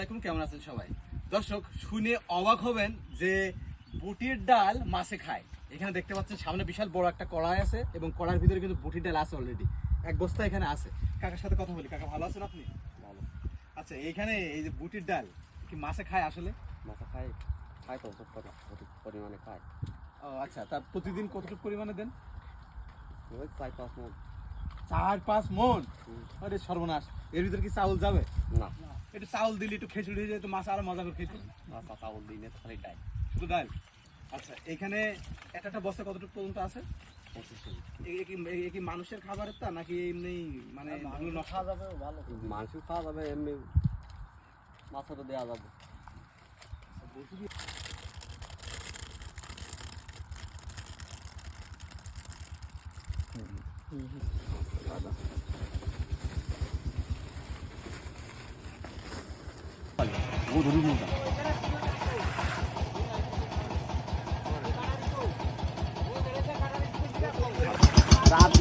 আলাইকুম, কেমন আছেন সবাই? দর্শক, শুনে অবাক হবেন যে বুটির ডাল মাছে খায়। এখানে দেখতে পাচ্ছেন সামনে বিশাল বড় একটা কড়াই আছে এবং কড়াইয়ের ভিতরে কিন্তু বুটির ডাল আছে অলরেডি, এক বস্তা এখানে আছে। কাকার সাথে কথা বলি। কাকা, ভালো আছেন আপনি? ভালো। আচ্ছা, এইখানে এই যে বুটির ডাল কি মাছে খায় আসলে? মাথা খায়, খায় তো পরিমাণে খায়। ও আচ্ছা, তা প্রতিদিন কতটুকু পরিমাণে দেন? ওই 4-5 মণ। 4-5 মণ? আরে সর্বনাশ, এর ভিতরে কি চাউল যাবে? না, একটু চাউল দিলে একটু খিচুড়ি হয়ে যায়, তো মাছ আরো মজা করে খেতে। মাথা চাউল দিনে খালি ডাই। শুধু ডাল? আচ্ছা, এখানে একটা বস্তা কতটুকু পর্যন্ত আছে? 25 কেজি। এ কি মানুষের খাবারের তা নাকি এমনি মানে খাওয়া যাবে ভালো, মাংস খাওয়া যাবে, এমনি মাছেরও দেওয়া যাবে। ও ধরুন রাত